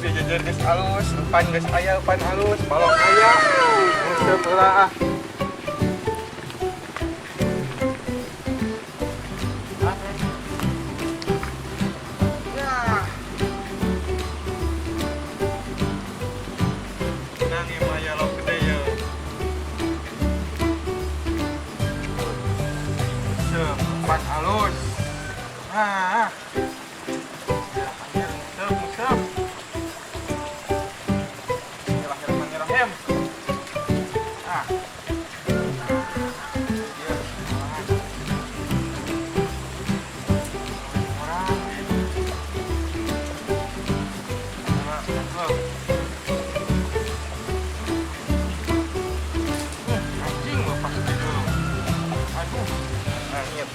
dia jajar geus alus, umpan geus aya, umpan alus, balong aya. Teu heula ah. Umpan alus. Ah. Bismillahirrahmanirrahim. Ah. Anjing lepas dulu. Aduh. Angin.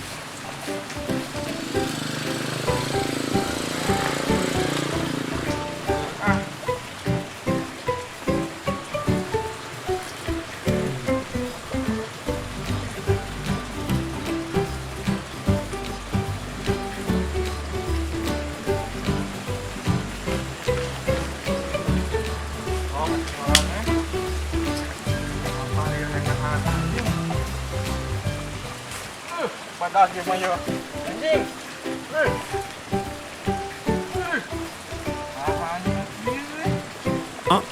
Padahal dia mayo anjing.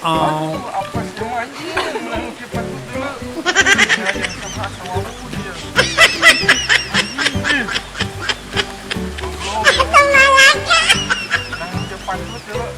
Aduh, apa sih anjing? Nang cepat dulu. Dia sama sama dia. Anjing. Nang cepat dulu.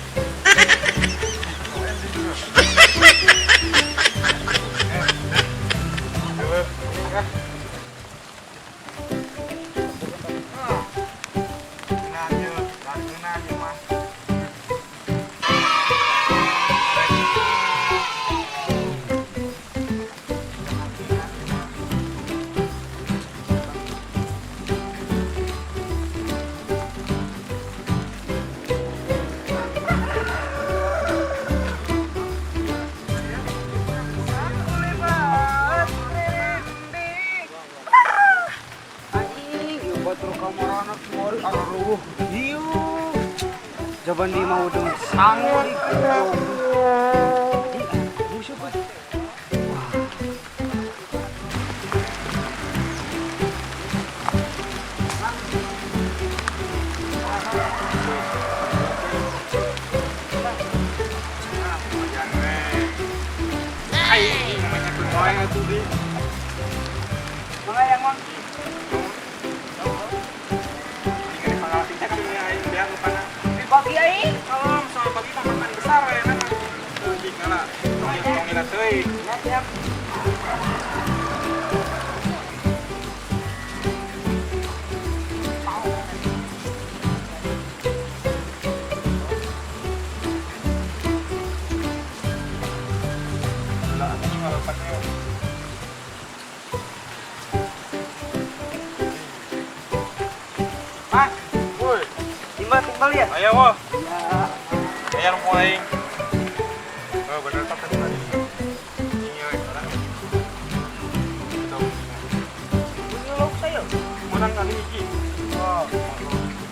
Jaban di mau dong sanggul Mas, woi, timbal ya? Ayo, wah. Iya. Ayo mulai. Oh, bener tak tadi. Ini orang. Tahu. Ini lo saya. Menang kali iki. Oh.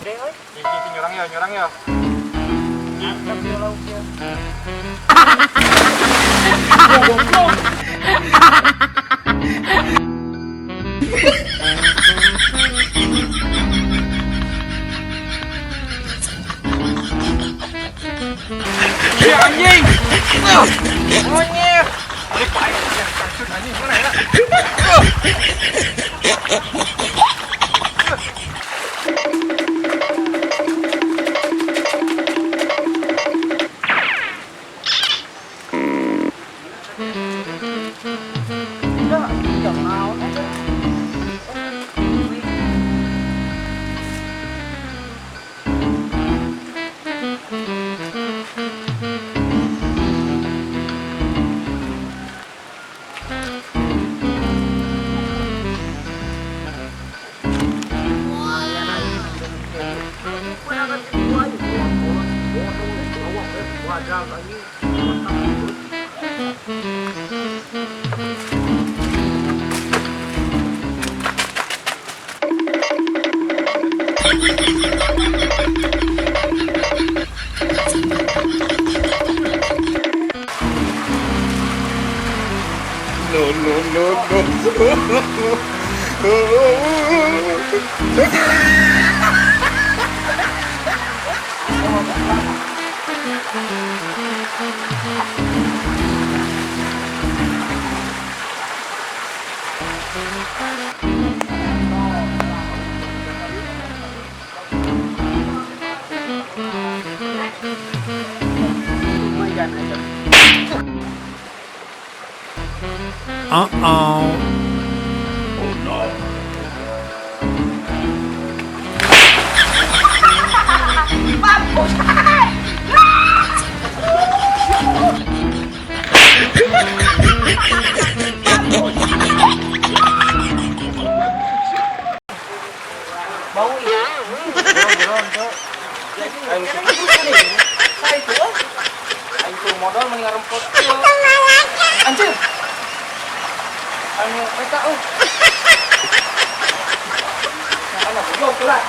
Gede oi. Iki nyerang ya. Mantap dia lauk ya. Ya anjing. Monyet. Ini baik ya, kasus anjing mana ya? Tidak mau aja. Uh-oh. Bau ya. Ayo modal mending ngarempot. Anjir. Anu eta Mana goblok kelak.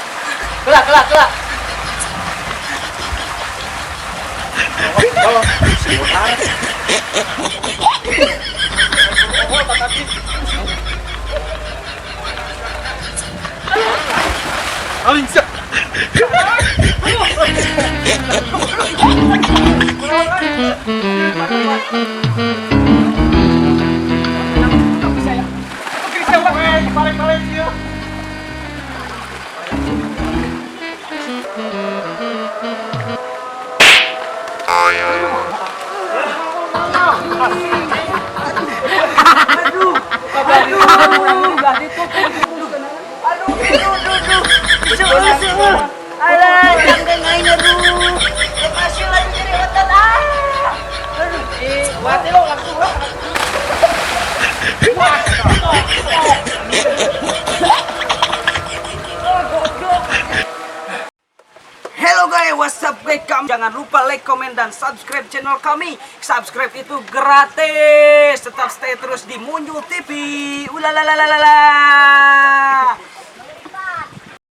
Kelak. Oh, sebentar. Oh, tadi. Alisa. Balik dia. Alah, jangan main aduh. Masih lagi jadi otot Aduh, mati lo langsung lo. Hello guys, what's up guys? Jangan lupa like, comment, dan subscribe channel kami. Subscribe itu gratis. Tetap stay terus di Muncul TV. Ulalalalala.